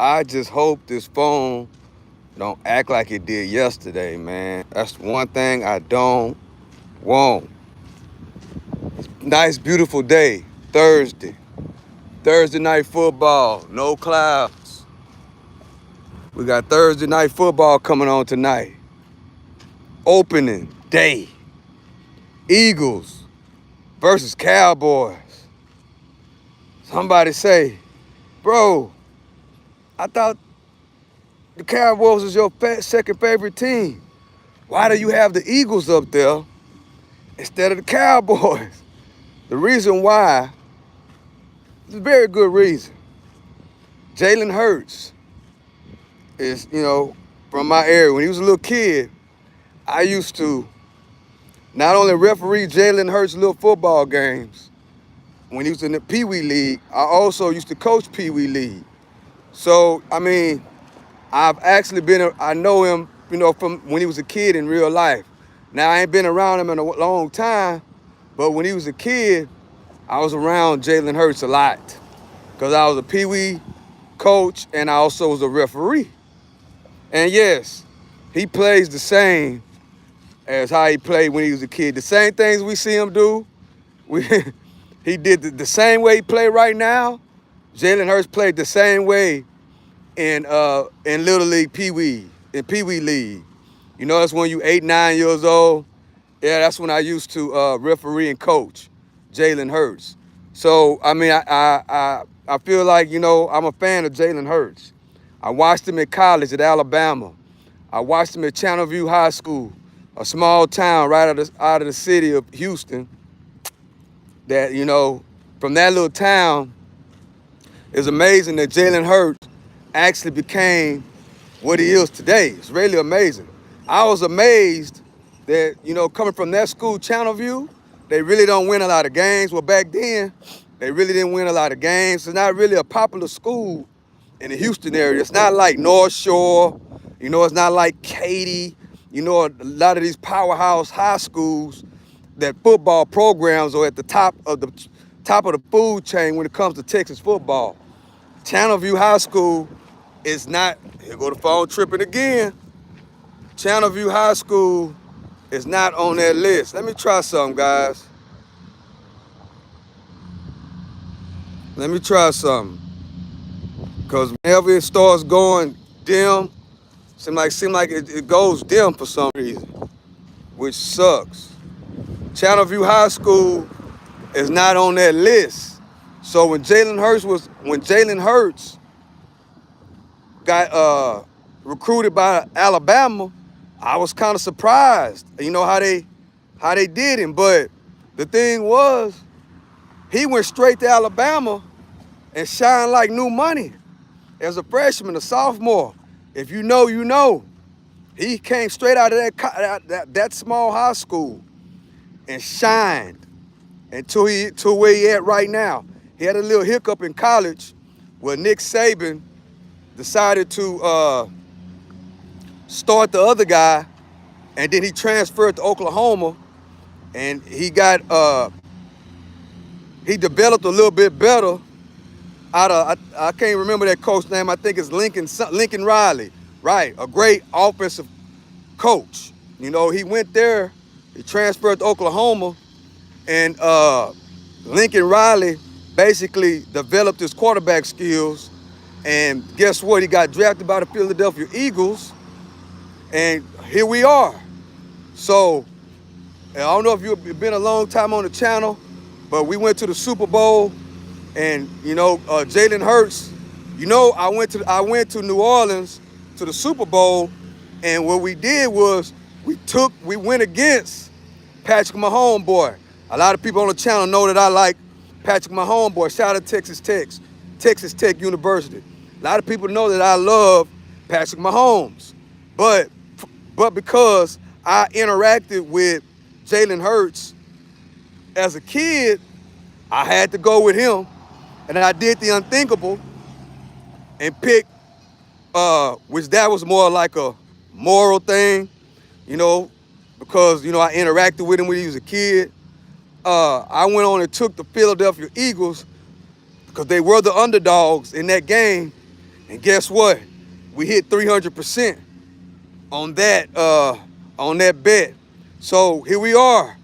I just hope this phone don't act like it did yesterday, man. That's one thing I don't want. Nice, beautiful day, Thursday. Thursday night football, no clouds. We got Thursday night football coming on tonight. Opening day. Eagles versus Cowboys. Somebody say, bro, I thought the Cowboys was your second favorite team. Why do you have the Eagles up there instead of the Cowboys? The reason why is a very good reason. Jalen Hurts is, from my area. When he was a little kid, I used to not only referee Jalen Hurts' little football games, when he was in the Pee Wee League, I also used to coach Pee Wee League. So, I've actually I know him, from when he was a kid in real life. Now, I ain't been around him in a long time, but when he was a kid, I was around Jalen Hurts a lot because I was a Pee Wee coach and I also was a referee. And yes, he plays the same as how he played when he was a kid. The same things we see him do, he did the same way he played right now. Jalen Hurts played the same way in Little League Pee Wee, in Pee Wee League. That's when you 8, 9 years old. Yeah, that's when I used to referee and coach Jalen Hurts. So, I feel like, I'm a fan of Jalen Hurts. I watched him in college at Alabama. I watched him at Channelview High School, a small town right out of the city of Houston. That, from that little town, it's amazing that Jalen Hurts actually became what he is today. It's really amazing. I was amazed that, coming from that school, Channelview, they really don't win a lot of games. Well, back then, they really didn't win a lot of games. It's not really a popular school in the Houston area. It's not like North Shore. It's not like Katy. A lot of these powerhouse high schools that football programs are at the top of the food chain when it comes to Texas football. Channelview High School is not, here go the phone tripping again. Channelview High School is not on that list. Let me try something, guys. Let me try something. Because whenever it starts going dim, seem like it goes dim for some reason, which sucks. Channelview High School is not on that list. So when Jalen Hurts got recruited by Alabama, I was kind of surprised. How they did him. But the thing was, he went straight to Alabama and shined like new money as a freshman, a sophomore. If you know, you know. He came straight out of that small high school and shined until where he at right now. He had a little hiccup in college where Nick Saban decided to start the other guy, and then he transferred to Oklahoma, and he developed a little bit better out of, I can't remember that coach name. I think it's Lincoln Riley, right? A great offensive coach. He went there, he transferred to Oklahoma, and Lincoln Riley basically developed his quarterback skills. And guess what? He got drafted by the Philadelphia Eagles, and here we are. So, I don't know if you've been a long time on the channel, but we went to the Super Bowl, and Jalen Hurts. I went to New Orleans to the Super Bowl, and what we did was we went against Patrick Mahomes, boy. A lot of people on the channel know that I like Patrick Mahomes, boy. Shout out to Texas Tech University. A lot of people know that I love Patrick Mahomes, but because I interacted with Jalen Hurts as a kid, I had to go with him, and I did the unthinkable and picked, which that was more like a moral thing, because I interacted with him when he was a kid. I went on and took the Philadelphia Eagles because they were the underdogs in that game, And guess what? We hit 300% on that bet. So here we are.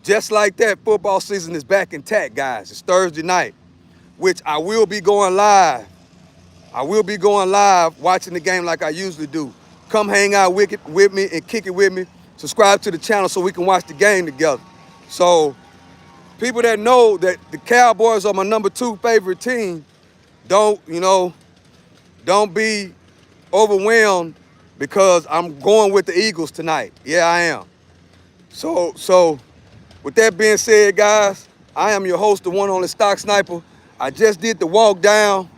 Just like that, football season is back intact, guys. It's Thursday night, which I will be going live. I will be going live watching the game like I usually do. Come hang out with me and kick it with me. Subscribe to the channel so we can watch the game together. So people that know that the Cowboys are my #2 favorite team, don't be overwhelmed because I'm going with the Eagles tonight. Yeah, I am. So with that being said, guys, I am your host, the one on the Stock Sniper. I just did the walk down,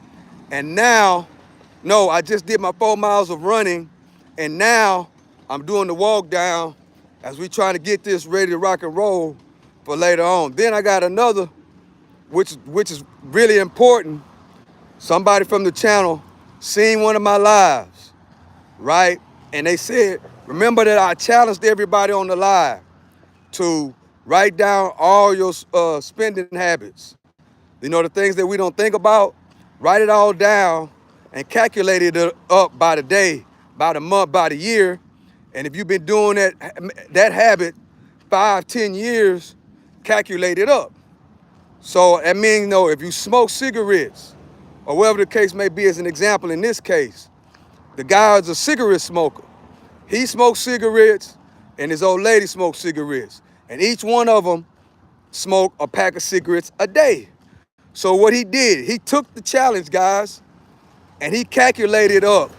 and now, no, I just did my 4 miles of running, and now I'm doing the walk down as we trying to get this ready to rock and roll for later on. Then I got another, which is really important. Somebody from the channel seen one of my lives, right? And they said, remember that I challenged everybody on the live to write down all your spending habits. You know, the things that we don't think about, write it all down and calculate it up by the day, by the month, by the year. And if you've been doing that habit 5, 10 years, calculate it up. So that means, if you smoke cigarettes, or whatever the case may be, as an example in this case, the guy is a cigarette smoker. He smokes cigarettes, and his old lady smokes cigarettes. And each one of them smoke a pack of cigarettes a day. So what he did, he took the challenge, guys, and he calculated up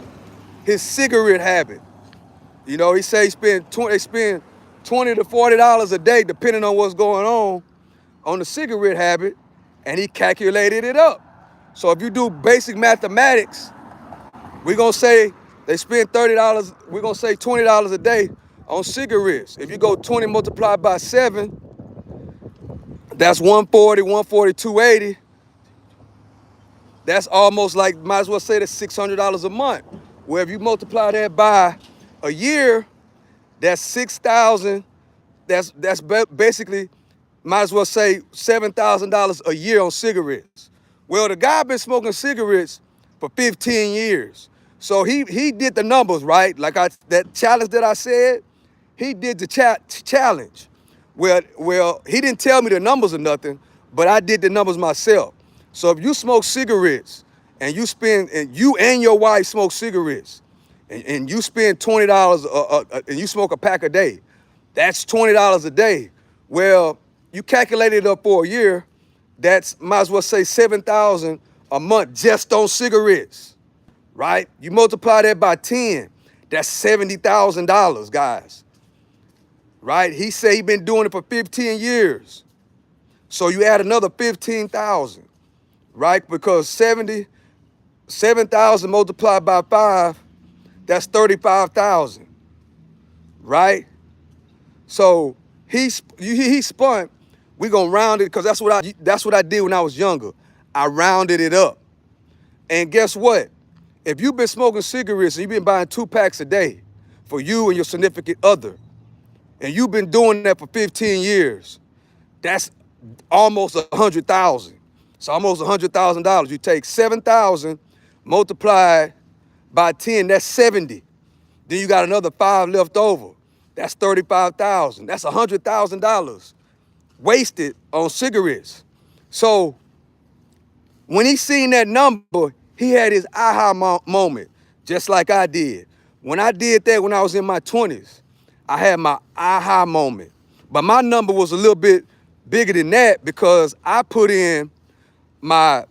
his cigarette habit. He say they spend $20 to $40 a day, depending on what's going on the cigarette habit, and he calculated it up. So if you do basic mathematics, we're gonna say they spend $30, we're gonna say $20 a day on cigarettes. If you go 20 multiplied by 7, that's 140, 280. That's almost like, might as well say that's $600 a month. Where if you multiply that by a year, that's 6,000. That's basically, might as well say $7,000 a year on cigarettes. Well, the guy been smoking cigarettes for 15 years. So he did the numbers, right? Like that challenge that I said, he did the challenge. Well, he didn't tell me the numbers or nothing, but I did the numbers myself. So if you smoke cigarettes and you and your wife smoke cigarettes and you spend $20 and you smoke a pack a day, that's $20 a day. Well, you calculate it up for a year, that's, might as well say 7,000 a month just on cigarettes, right? You multiply that by 10, that's $70,000, guys, right? He said he been doing it for 15 years. So you add another 15,000, right? Because 7,000 multiplied by 5, that's 35,000, right? So he spun. We gonna round it because that's what I did when I was younger. I rounded it up. And guess what? If you've been smoking cigarettes and you've been buying 2 packs a day for you and your significant other, and you've been doing that for 15 years, that's almost 100,000. It's almost $100,000. You take 7,000 multiplied by 10, that's 70. Then you got another 5 left over. That's 35,000. That's $100,000 wasted on cigarettes. So when he seen that number, he had his aha moment, just like I did. When I did that when I was in my 20s, I had my aha moment. But my number was a little bit bigger than that because I put in my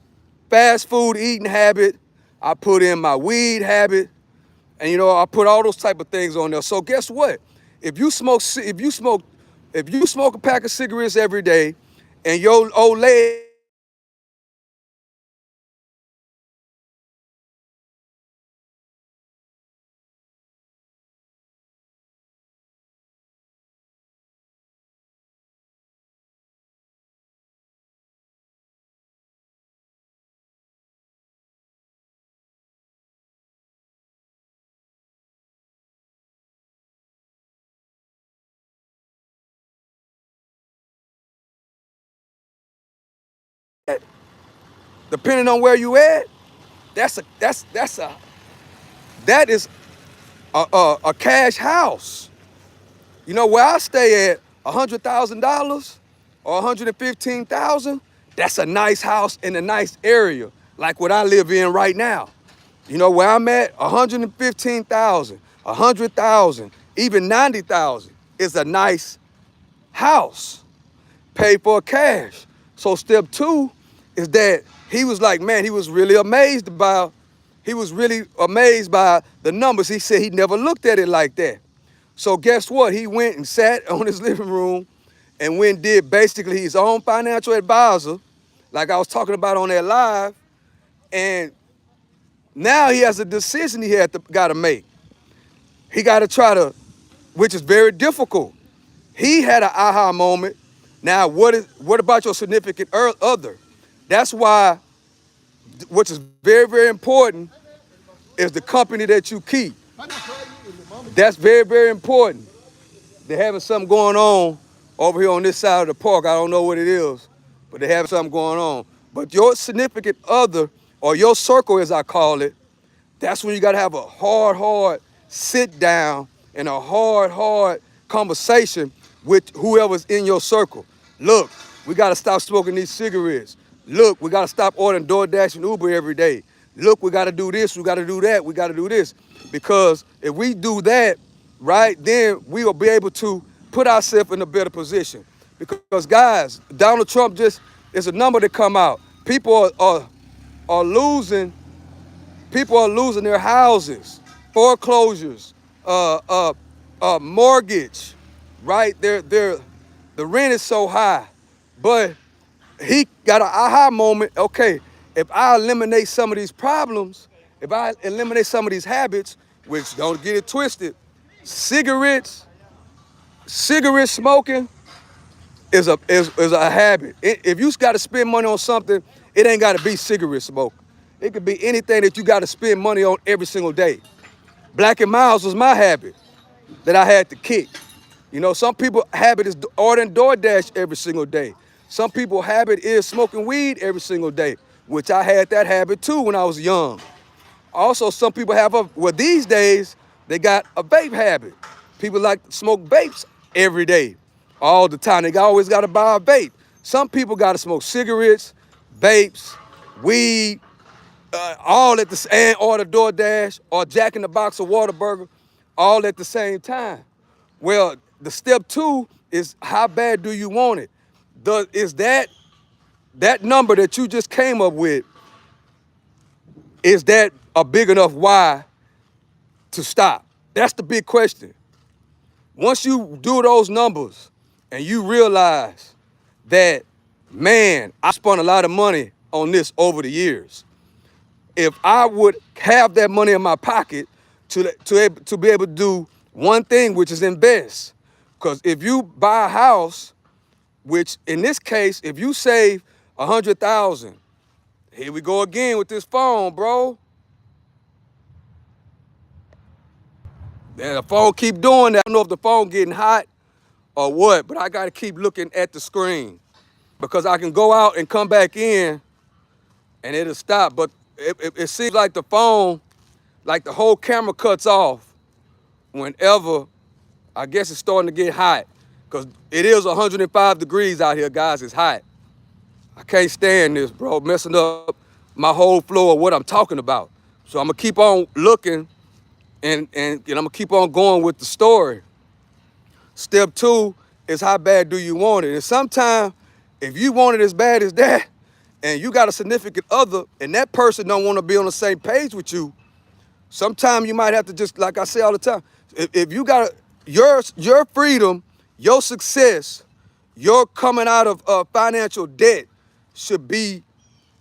fast food eating habit, I put in my weed habit, and I put all those type of things on there. So guess what? If you smoke a pack of cigarettes every day, and your old lady depending on where you at, that is a cash house. You know where I stay at $100,000 or 115,000. That's a nice house in a nice area, like what I live in right now. You know where I'm at? 115,000, 100,000, even 90,000 is a nice house. Paid for cash. So step two is that he was like, man, he was really amazed by the numbers. He said he never looked at it like that. So guess what? He went and sat on his living room and went and did basically his own financial advisor, like I was talking about on that live. And now he has a decision he got to make. He got to try to, which is very difficult. He had an aha moment. Now, what about your significant other? That's why, which is very, very important, is the company that you keep. That's very, very important. They're having something going on over here on this side of the park. I don't know what it is, but they're having something going on. But your significant other, or your circle as I call it, that's when you got to have a hard sit down and a hard conversation with whoever's in your circle. Look, we got to stop smoking these cigarettes. Look, we got to stop ordering DoorDash and Uber every day. Look, we got to do this, we got to do that, we got to do this. Because if we do that, right, then we will be able to put ourselves in a better position. Because guys, Donald Trump just, it's a number that come out. People are losing their houses, foreclosures, mortgage, right? The rent is so high. But he got an aha moment. Okay, if I eliminate some of these problems, if I eliminate some of these habits, which don't get it twisted, cigarette smoking is a habit. If you got to spend money on something, it ain't got to be cigarette smoking. It could be anything that you got to spend money on every single day. Black and Miles was my habit that I had to kick. You know, some people habit is ordering DoorDash every single day. Some people habit is smoking weed every single day, which I had that habit too when I was young. Also, some people have these days, they got a vape habit. People like to smoke vapes every day, all the time. They always got to buy a vape. Some people got to smoke cigarettes, vapes, weed, all at the and order DoorDash or Jack in the Box or Whataburger, all at the same time. Well, the step two is how bad do you want it? Is that number that you just came up with, is that a big enough why to stop? That's the big question. Once you do those numbers and you realize that, man, I spent a lot of money on this over the years. If I would have that money in my pocket to be able to do one thing, which is invest. Because if you buy a house, which in this case, if you save 100,000, here we go again with this phone, bro. And the phone keep doing that. I don't know if the phone getting hot or what, but I gotta keep looking at the screen because I can go out and come back in and it'll stop. But it seems like the phone, like the whole camera cuts off whenever, I guess it's starting to get hot, because it is 105 degrees out here, guys. It's hot. I can't stand this, bro, messing up my whole flow of what I'm talking about. So I'm gonna keep on looking and I'm gonna keep on going with the story. Step two is how bad do you want it? And sometimes if you want it as bad as that and you got a significant other and that person don't want to be on the same page with you, sometimes you might have to just, like I say all the time, if you got your freedom, your success, your coming out of financial debt should be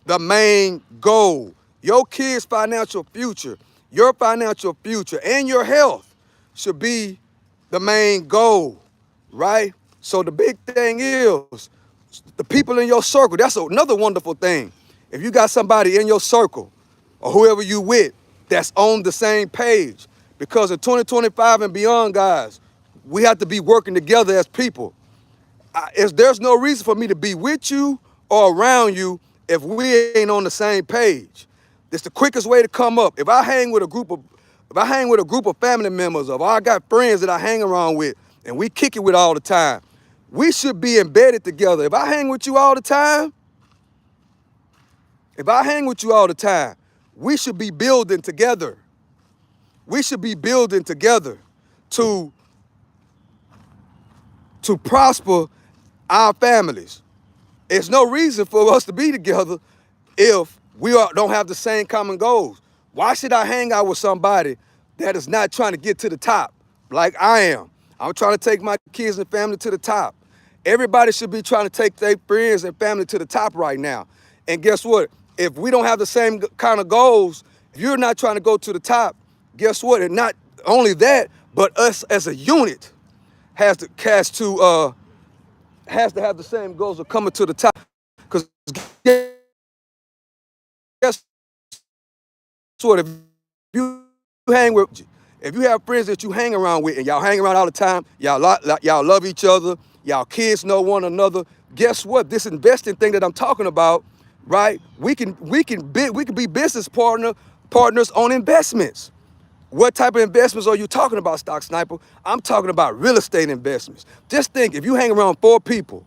the main goal. Your kids' financial future, your financial future, and your health should be the main goal, right? So the big thing is the people in your circle. That's another wonderful thing. If you got somebody in your circle or whoever you with that's on the same page, because in 2025 and beyond, guys, we have to be working together as people. There's no reason for me to be with you or around you if we ain't on the same page. It's the quickest way to come up. If I hang with a group of family members, or I got friends that I hang around with, and we kick it with all the time, we should be embedded together. If I hang with you all the time, we should be building together. We should be building together to prosper our families. There's no reason for us to be together if we don't have the same common goals. Why should I hang out with somebody that is not trying to get to the top like I am? I'm trying to take my kids and family to the top. Everybody should be trying to take their friends and family to the top right now. And guess what? If we don't have the same kind of goals, if you're not trying to go to the top, guess what? And not only that, but us as a unit has to have the same goals of coming to the top. Because guess what? If you have friends that you hang around with and y'all hang around all the time, y'all love each other, y'all kids know one another, guess what? This investing thing that I'm talking about, right? We can be business partners on investments. What type of investments are you talking about, Stock Sniper? I'm talking about real estate investments. Just think, if you hang around 4 people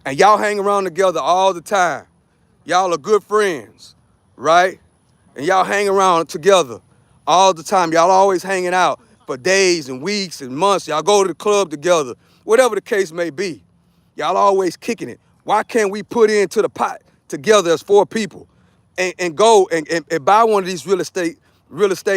and y'all hang around together all the time, y'all are good friends, right? And y'all hang around together all the time. Y'all always hanging out for days and weeks and months. Y'all go to the club together, whatever the case may be. Y'all always kicking it. Why can't we put into the pot together as 4 people and go and buy one of these real estate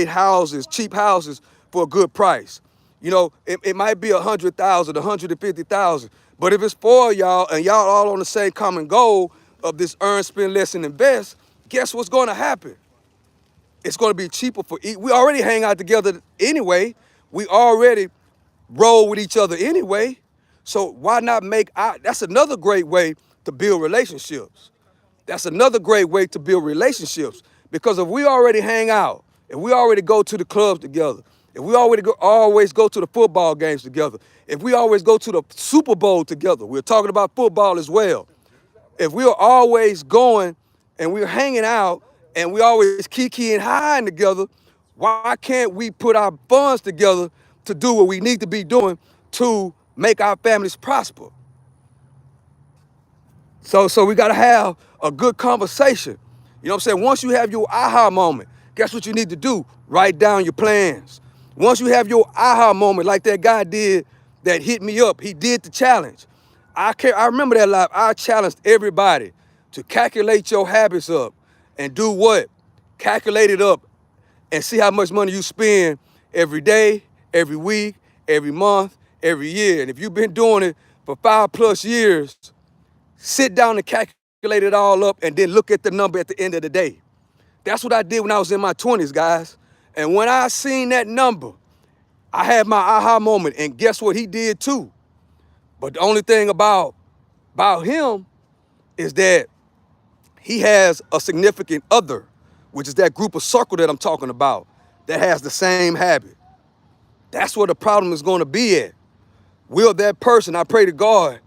houses, cheap houses, for a good price? You know, it might be 100,000, 150,000, but if it's 4 of y'all and y'all all on the same common goal of this earn, spend less, and invest, guess what's going to happen? It's going to be cheaper for each. We already hang out together anyway. We already roll with each other anyway. So why not that's another great way to build relationships. That's another great way to build relationships. Because if we already hang out, if we already go to the clubs together, if we always go to the football games together, if we always go to the Super Bowl together, we're talking about football as well. If we are always going and we're hanging out and we always kikiing high together, why can't we put our funds together to do what we need to be doing to make our families prosper? So we got to have a good conversation. You know what I'm saying? Once you have your aha moment, guess what you need to do? Write down your plans. Once you have your aha moment, like that guy did that hit me up, he did the challenge. I remember that live. I challenged everybody to calculate your habits up and do what? Calculate it up and see how much money you spend every day, every week, every month, every year. And if you've been doing it for 5+ years, sit down and calculate it all up and then look at the number at the end of the day. That's what I did when I was in my 20s, guys. And when I seen that number, I had my aha moment. And guess what? He did too. But the only thing about him is that he has a significant other, which is that group of circle that I'm talking about, that has the same habit. That's where the problem is going to be at. Will that person, I pray to God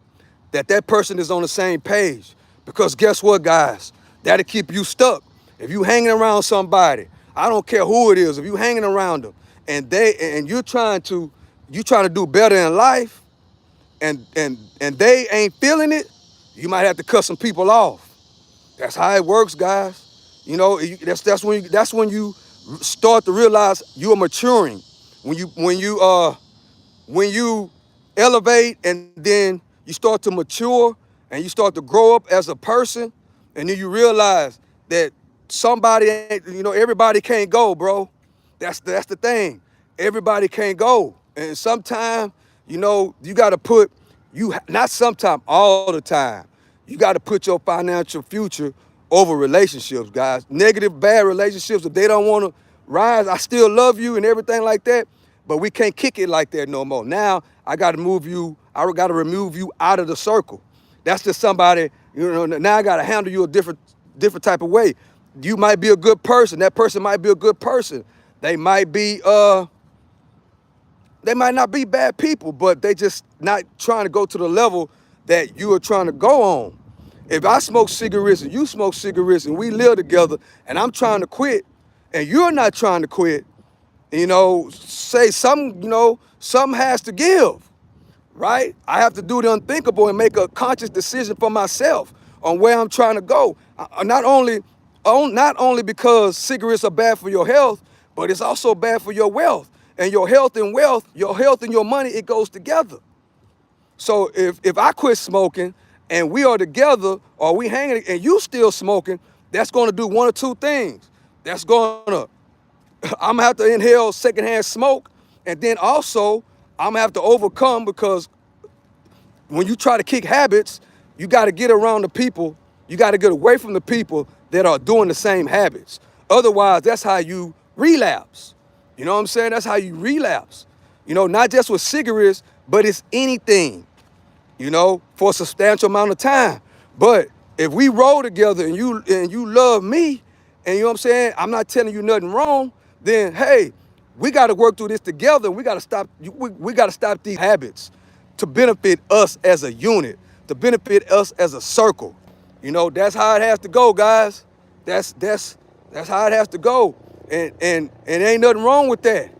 that person is on the same page. Because guess what, guys? That'll keep you stuck. If you hanging around somebody, I don't care who it is, if you hanging around them and you're trying to do better in life and they ain't feeling it, you might have to cut some people off. That's how it works, guys. You know, that's when you start to realize you are maturing. When you elevate and then you start to mature and you start to grow up as a person, and then you realize that everybody can't go, bro. That's the thing. Everybody can't go. And sometimes, you got to not sometimes, all the time, you got to put your financial future over relationships, guys. Negative, bad relationships, if they don't want to rise, I still love you and everything like that, but we can't kick it like that no more. Now, I got to remove you out of the circle. That's just somebody, now I got to handle you a different type of way. You might be a good person. That person might be a good person. They might not be bad people, but they just not trying to go to the level that you are trying to go on. If I smoke cigarettes and you smoke cigarettes and we live together and I'm trying to quit and you're not trying to quit, say something has to give, right? I have to do the unthinkable and make a conscious decision for myself on where I'm trying to go. Not only because cigarettes are bad for your health, but it's also bad for your wealth. And your health and wealth, your health and your money, it goes together. So if I quit smoking and we are together or we hanging and you still smoking, that's going to do one or two things. That's going to, I'm going to have to inhale secondhand smoke, and then also I'm going to have to overcome, because when you try to kick habits, you got to get around the people, you got to get away from the people that are doing the same habits. Otherwise, that's how you relapse. You know what I'm saying? That's how you relapse. Not just with cigarettes, but it's anything, for a substantial amount of time. But if we roll together and you love me, and you know what I'm saying, I'm not telling you nothing wrong, then hey, we got to work through this together. We got to stop. We got to stop these habits to benefit us as a unit, to benefit us as a circle. That's how it has to go, guys. That's how it has to go. And ain't nothing wrong with that.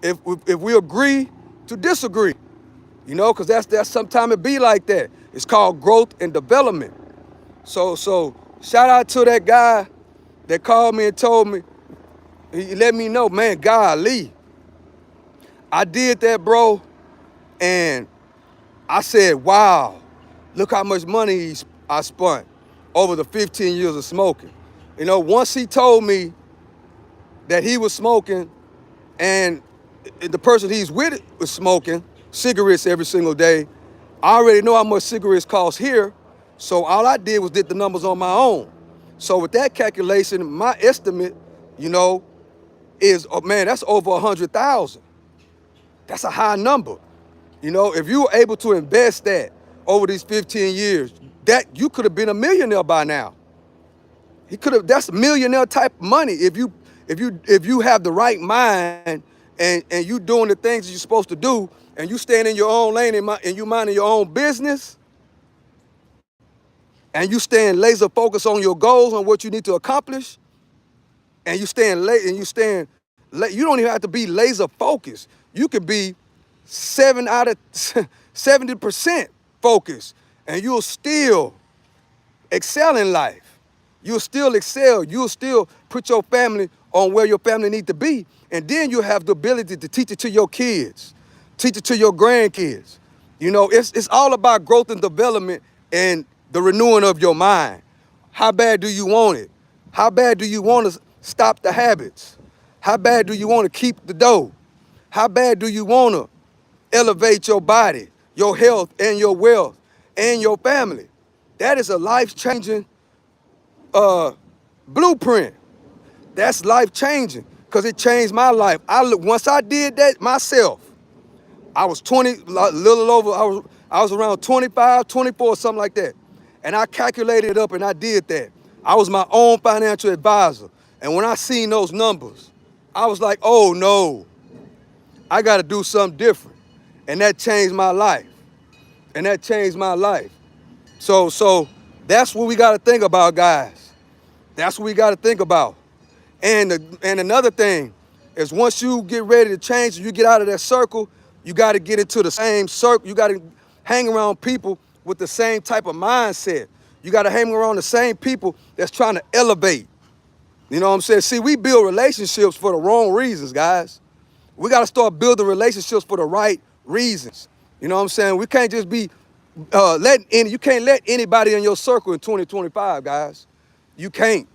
If we agree to disagree, because that's sometimes it be like that. It's called growth and development. So shout out to that guy that called me and told me, he let me know, man, golly, I did that, bro, and I said, wow, look how much money I spent over the 15 years of smoking. Once he told me that he was smoking and the person he's with was smoking cigarettes every single day, I already know how much cigarettes cost here, so all I did was did the numbers on my own. So with that calculation, my estimate, is, oh man, that's over 100,000. That's a high number. If you were able to invest that over these 15 years, that you could have been a millionaire by now. That's millionaire type money if you have the right mind and you doing the things you're supposed to do, and you staying in your own lane and you minding your own business, and you staying laser focused on your goals, on what you need to accomplish, and you don't even have to be laser focused. You could be 7 out of 70% focused, and you'll still excel in life. You'll still excel. You'll still put your family on where your family need to be, and then you have the ability to teach it to your kids, teach it to your grandkids. It's all about growth and development and the renewing of your mind. How bad do you want it? How bad do you want to stop the habits? How bad do you want to keep the dough? How bad do you want to elevate your body, your health, and your wealth, and your family? That is a life-changing blueprint. That's life-changing, because it changed my life. Once I did that myself, I was 20, a little over, I was around 25, 24, something like that. And I calculated it up and I did that. I was my own financial advisor. And when I seen those numbers, I was like, oh no, I got to do something different. And that changed my life. So that's what we got to think about, guys. That's what we got to think about. And another thing is, once you get ready to change and you get out of that circle, you got to get into the same circle. You got to hang around people with the same type of mindset. You got to hang around the same people that's trying to elevate. You know what I'm saying? See, we build relationships for the wrong reasons, guys. We got to start building relationships for the right reasons. You know what I'm saying? We can't just be you can't let anybody in your circle in 2025, guys. You can't.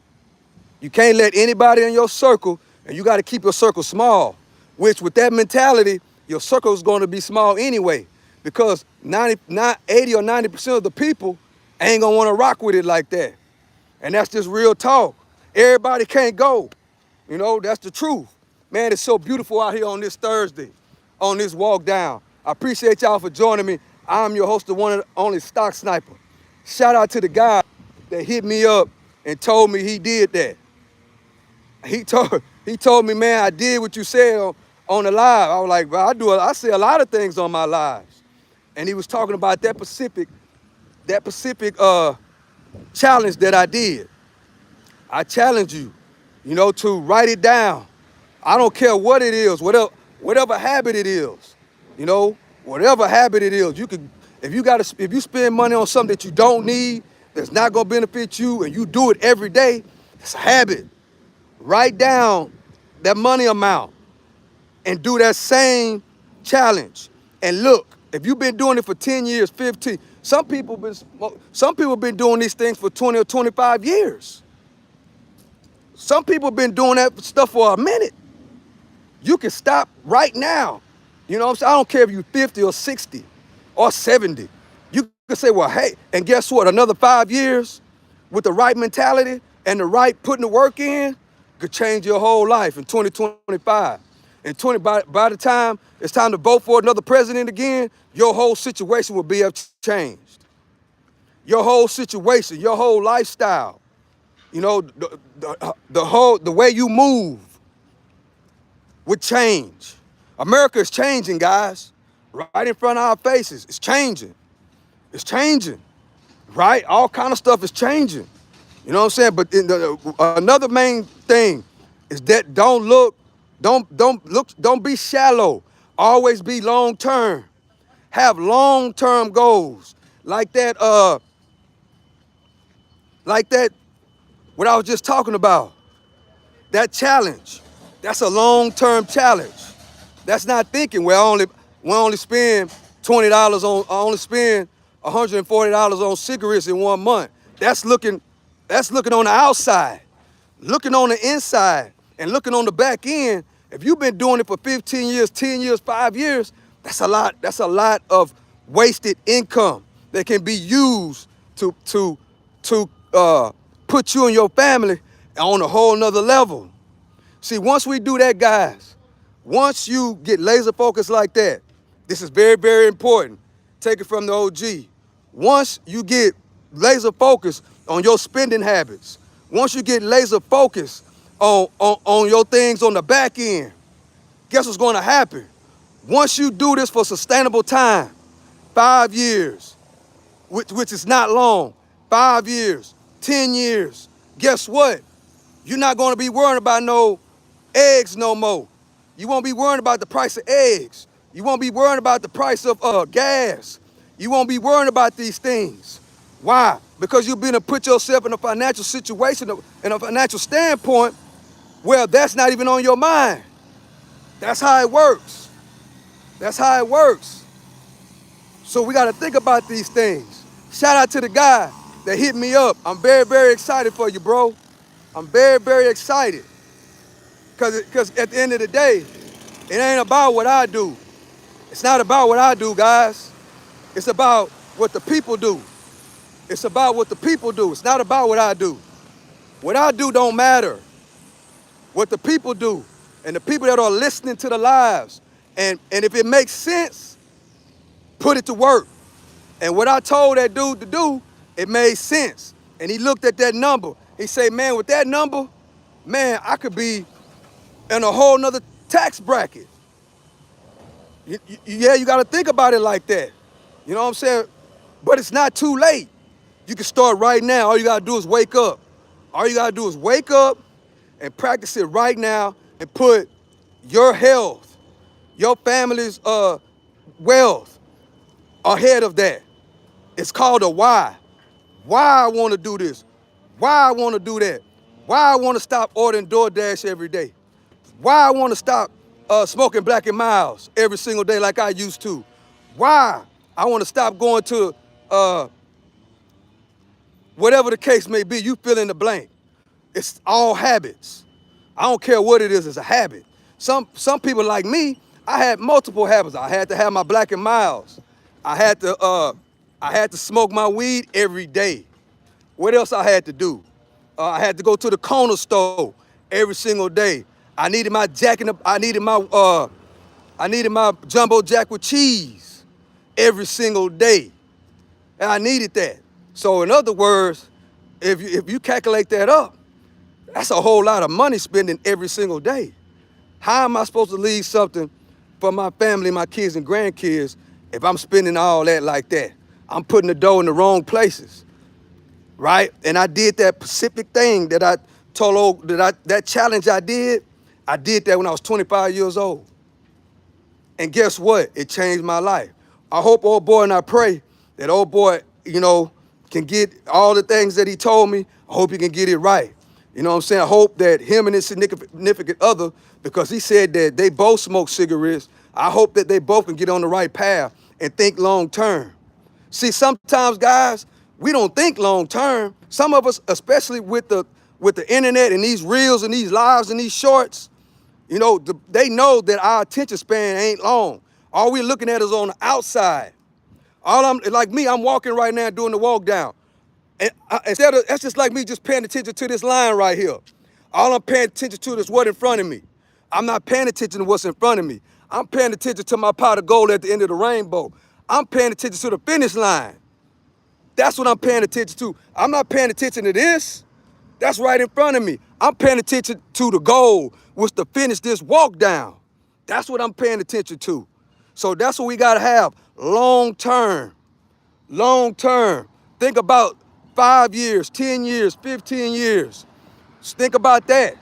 You can't let anybody in your circle, and you got to keep your circle small, which with that mentality, your circle is going to be small anyway, because 80 or 90% of the people ain't going to want to rock with it like that. And that's just real talk. Everybody can't go. That's the truth. Man, it's so beautiful out here on this Thursday, on this walk down. I appreciate y'all for joining me. I'm your host, the one and only Stock Sniper. Shout out to the guy that hit me up and told me he did that. He told me, man, I did what you said on the live. I was like, well, I say a lot of things on my lives. And he was talking about that Pacific challenge that I did. I challenge you, to write it down. I don't care what it is, whatever habit it is, you know, whatever habit it is. You could, if you spend money on something that you don't need, that's not gonna benefit you, and you do it every day, it's a habit. Write down that money amount and do that same challenge. And look, if you've been doing it for 10 years, 15, some people been doing these things for 20 or 25 years. Some people been doing that stuff for a minute. You can stop right now. You know what I'm saying? I don't care if you're 50 or 60 or 70. You can say, well, hey, and guess what? Another 5 years with the right mentality and the right putting the work in could change your whole life in 2025. And by the time it's time to vote for another president again, your whole situation will be changed. Your whole situation, your whole lifestyle, the way you move would change. America is changing, guys, right in front of our faces. It's changing. It's changing, right? All kind of stuff is changing. You know what I'm saying? But another main thing is that don't be shallow. Always be long term. Have long term goals. Like that, what I was just talking about. That challenge. That's a long term challenge. That's not thinking, well, we only spend $20 on, I only spend $140 on cigarettes in 1 month. That's looking on the outside. Looking on the inside and looking on the back end. If you've been doing it for 15 years, 10 years, 5 years, that's a lot. That's a lot of wasted income that can be used to put you and your family on a whole nother level. See, once we do that, guys, once you get laser focused like that, this is very, very important. Take it from the OG. Once you get laser focused on your spending habits, once you get laser focused on your things on the back end, guess what's going to happen? Once you do this for sustainable time, 5 years, which is not long, 5 years, 10 years, guess what? You're not going to be worrying about no eggs no more. You won't be worrying about the price of eggs. You won't be worrying about the price of gas. You won't be worrying about these things. Why? Because you've been to put yourself in a financial situation, in a financial standpoint, where that's not even on your mind. That's how it works. That's how it works. So we got to think about these things. Shout out to the guy that hit me up. I'm very, very excited for you, bro. I'm very, very excited. Because at the end of the day, it ain't about what I do. It's not about what I do, guys. It's about what the people do. It's about what the people do. It's not about what I do. What I do don't matter. What the people do and the people that are listening to the lives. And if it makes sense, put it to work. And what I told that dude to do, it made sense. And he looked at that number. He said, man, with that number, man, I could be in a whole nother tax bracket. Yeah, you got to think about it like that. You know what I'm saying? But it's not too late. You can start right now. All you got to do is wake up. All you got to do is wake up and practice it right now and put your health, your family's wealth ahead of that. It's called a why. Why I want to do this. Why I want to do that. Why I want to stop ordering DoorDash every day. Why I want to stop smoking Black and Milds every single day like I used to. Why I want to stop going to whatever the case may be. You fill in the blank. It's all habits. I don't care what it is, it's a habit. Some people like me, I had multiple habits. I had to have my Black and Milds. I had to smoke my weed every day. What else I had to do? I had to go to the corner store every single day. I needed my jumbo jack with cheese every single day. And I needed that. So in other words, if you calculate that up, that's a whole lot of money spending every single day. How am I supposed to leave something for my family, my kids and grandkids if I'm spending all that like that? I'm putting the dough in the wrong places. right? And I did that specific thing that I told old, that challenge I did that when I was 25 years old. And guess what? It changed my life. I hope old boy, and I pray that old boy, can get all the things that he told me. I hope he can get it right. You know what I'm saying? I hope that him and his significant other, because he said that they both smoke cigarettes, I hope that they both can get on the right path and think long term. See, sometimes, guys, we don't think long term. Some of us, especially with the internet and these reels and these lives and these shorts, they know that our attention span ain't long. All we're looking at is on the outside. I'm walking right now doing the walk down. And that's just like me just paying attention to this line right here. All I'm paying attention to is what's in front of me. I'm not paying attention to what's in front of me. I'm paying attention to my pot of gold at the end of the rainbow. I'm paying attention to the finish line. That's what I'm paying attention to. I'm not paying attention to this. That's right in front of me. I'm paying attention to the goal, which to finish this walk down. That's what I'm paying attention to. So that's what we gotta have, long term. Long term. Think about 5 years, 10 years, 15 years. Just think about that.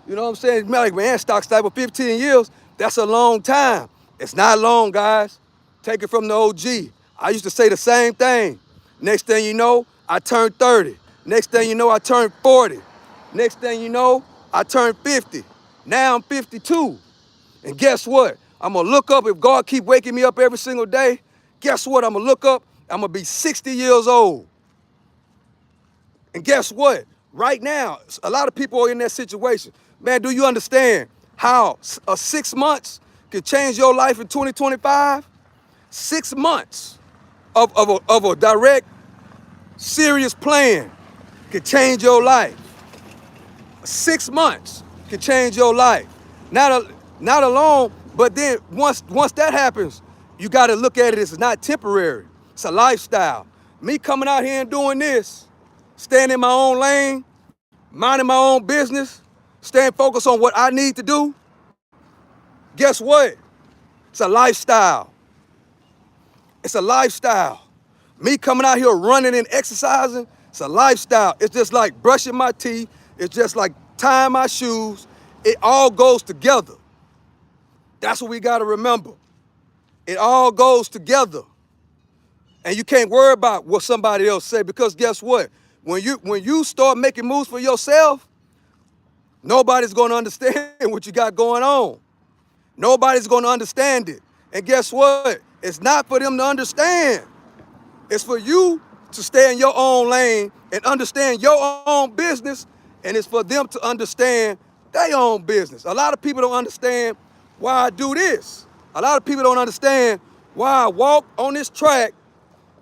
You know what I'm saying? Like, man, STOCKSNIPER 15 years, that's a long time. It's not long, guys. Take it from the OG. I used to say the same thing. Next thing you know, I turned 30. Next thing you know, I turned 40. Next thing you know, I turned 50. Now I'm 52. And guess what? I'm gonna look up, if God keep waking me up every single day, guess what? I'm gonna look up, I'm gonna be 60 years old. And guess what? Right now, a lot of people are in that situation. Man, do you understand how 6 months can change your life in 2025? 6 months of a direct, serious plan can change your life. 6 months can change your life. Not alone, but then once that happens, you got to look at it as not temporary. It's a lifestyle. Me coming out here and doing this, staying in my own lane, minding my own business, staying focused on what I need to do, guess what? It's a lifestyle. It's a lifestyle. Me coming out here running and exercising, it's a lifestyle. It's just like brushing my teeth. It's just like tying my shoes. It all goes together. That's what we got to remember. It all goes together. And you can't worry about what somebody else say, because guess what? When you start making moves for yourself, nobody's going to understand what you got going on. Nobody's going to understand it. And guess what? It's not for them to understand. It's for you to stay in your own lane and understand your own business, and it's for them to understand their own business. A lot of people don't understand why I do this. A lot of people don't understand why I walk on this track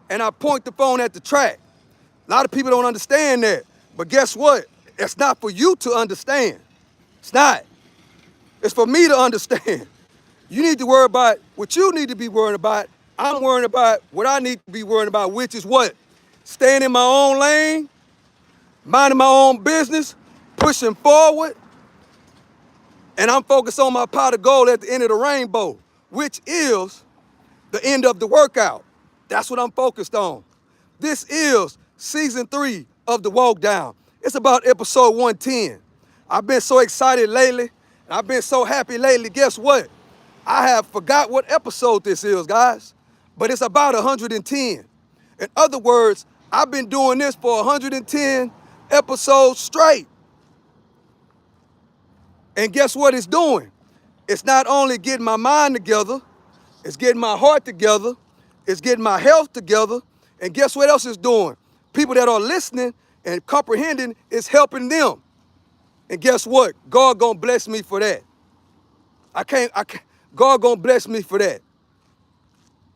and I point the phone at the track. A lot of people don't understand that. But guess what? It's not for you to understand. It's not. It's for me to understand. You need to worry about what you need to be worrying about. I'm worrying about what I need to be worrying about, which is what? Staying in my own lane, minding my own business, pushing forward. And I'm focused on my pot of gold at the end of the rainbow, which is the end of the workout. That's what I'm focused on. This is season 3 of the walk down. It's about episode 110. I've been so excited lately, and I've been so happy lately. Guess what? I have forgot what episode this is, guys, but it's about 110. In other words, I've been doing this for 110 episodes straight. And guess what it's doing? It's not only getting my mind together, it's getting my heart together, it's getting my health together, and guess what else it's doing? People that are listening and comprehending is helping them. And guess what? God gonna bless me for that. God gonna bless me for that.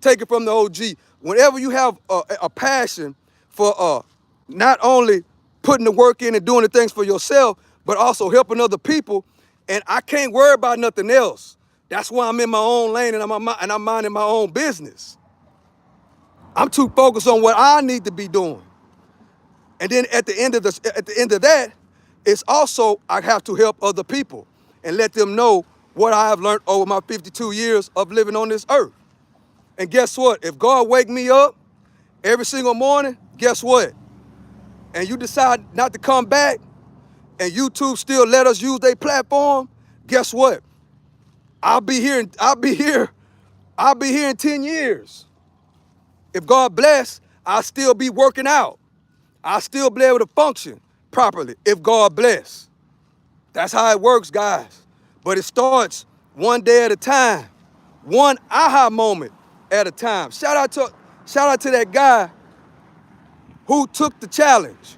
Take it from the OG. Whenever you have a passion for not only putting the work in and doing the things for yourself, but also helping other people, and I can't worry about nothing else. That's why I'm in my own lane and I'm minding my own business. I'm too focused on what I need to be doing. And then at the end of that, it's also I have to help other people and let them know what I have learned over my 52 years of living on this earth. And guess what? If God wake me up every single morning, guess what? and you decide not to come back, and YouTube still let us use their platform, guess what? I'll be here in 10 years. If God bless, I'll still be working out. I'll still be able to function properly if God bless. That's how it works, guys. But it starts one day at a time, one aha moment at a time. Shout out to that guy who took the challenge.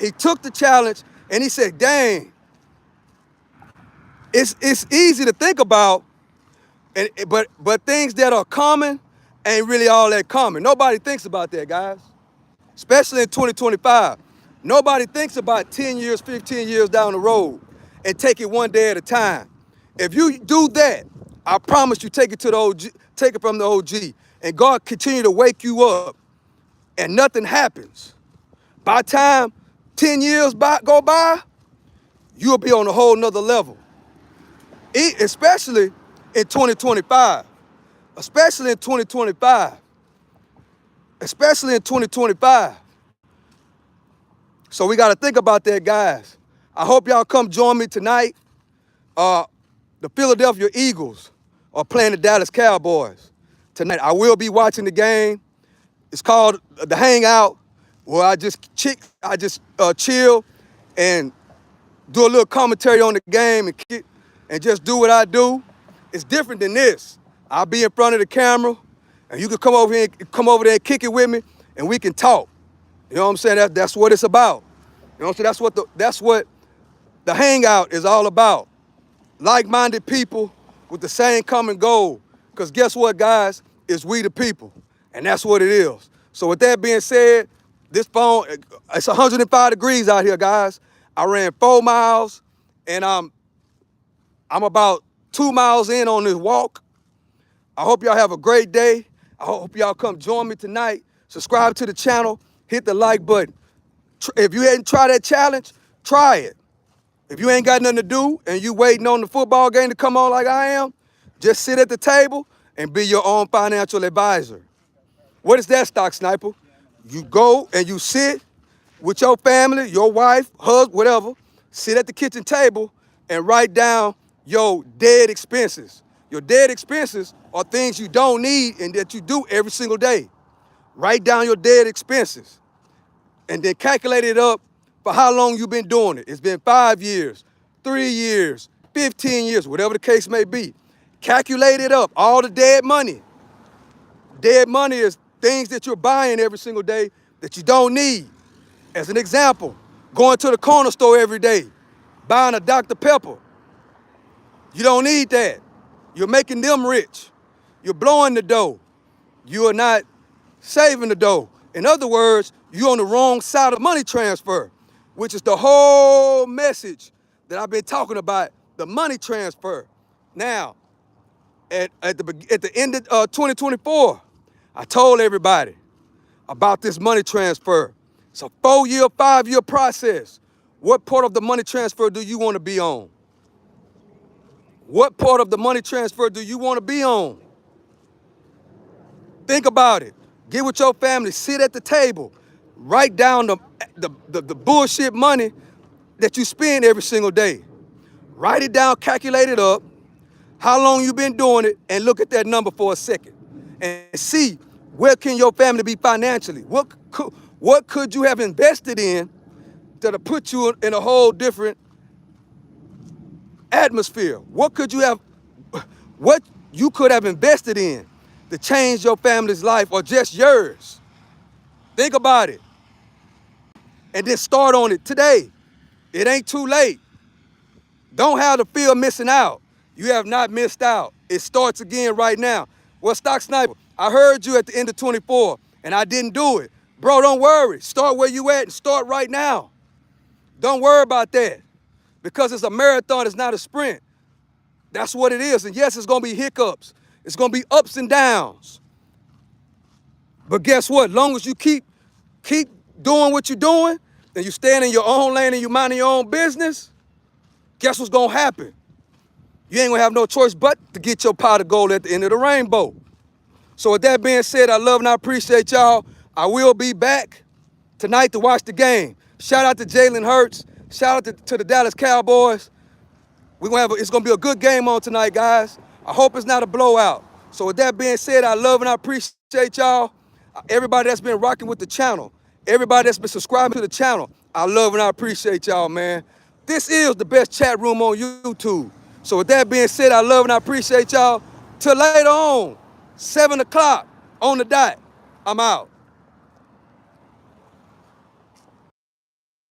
He took the challenge and he said, dang, it's easy to think about, but things that are common ain't really all that common. Nobody thinks about that, guys. Especially in 2025. Nobody thinks about 10 years, 15 years down the road and take it one day at a time. If you do that, I promise you take it to the OG, take it from the OG, and God continue to wake you up and nothing happens. By the time 10 years go by, you'll be on a whole nother level. Especially in 2025. Especially in 2025. Especially in 2025. So we got to think about that, guys. I hope y'all come join me tonight. The Philadelphia Eagles are playing the Dallas Cowboys tonight. I will be watching the game. It's called The Hangout, where I just chill and do a little commentary on the game and just do what I do. It's different than this. I'll be in front of the camera, and you can come over there and kick it with me, and we can talk. You know what I'm saying? That's what it's about. You know what I'm saying? That's what the Hangout is all about. Like-minded people with the same common goal. Because guess what, guys? It's we the people. And that's what it is. So with that being said, this phone, it's 105 degrees out here, guys. I ran 4 miles, and I'm about 2 miles in on this walk. I hope y'all have a great day. I hope y'all come join me tonight. Subscribe to the channel. Hit the like button. If you hadn't tried that challenge, try it. If you ain't got nothing to do and you waiting on the football game to come on like I am, just sit at the table and be your own financial advisor. What is that, Stock Sniper? You go and you sit with your family, your wife, husband, whatever, sit at the kitchen table and write down your dead expenses. Your dead expenses are things you don't need and that you do every single day. Write down your dead expenses and then calculate it up for how long you've been doing it. It's been 5 years, 3 years, 15 years, whatever the case may be. Calculate it up, all the dead money. Dead money is things that you're buying every single day that you don't need. As an example, going to the corner store every day, buying a Dr. Pepper. You don't need that. You're making them rich. You're blowing the dough. You are not saving the dough. In other words, you're on the wrong side of money transfer, which is the whole message that I've been talking about, the money transfer. Now, at the end of 2024, I told everybody about this money transfer. It's a 4-year, 5-year process. What part of the money transfer do you want to be on? What part of the money transfer do you want to be on? Think about it. Get with your family. Sit at the table. Write down the bullshit money that you spend every single day. Write it down, calculate it up, how long you've been doing it, and look at that number for a second. And see, where can your family be financially? What could you have invested in that'll put you in a whole different atmosphere? What you could have invested in to change your family's life or just yours? Think about it. And then start on it today. It ain't too late. Don't have the fear of missing out. You have not missed out. It starts again right now. Well, Stock Sniper, I heard you at the end of 24 and I didn't do it. Bro, don't worry. Start where you at and start right now. Don't worry about that. Because it's a marathon, it's not a sprint. That's what it is. And yes, it's going to be hiccups. It's going to be ups and downs. But guess what? Long as you keep doing what you're doing, and you stand in your own lane and you minding your own business, guess what's going to happen? You ain't going to have no choice but to get your pot of gold at the end of the rainbow. So with that being said, I love and I appreciate y'all. I will be back tonight to watch the game. Shout out to Jalen Hurts. Shout out to the Dallas Cowboys. It's gonna be a good game on tonight, guys. I hope it's not a blowout. So with that being said, I love and I appreciate y'all. Everybody that's been rocking with the channel. Everybody that's been subscribing to the channel. I love and I appreciate y'all, man. This is the best chat room on YouTube. So with that being said, I love and I appreciate y'all. Till later on, 7 o'clock on the dot. I'm out.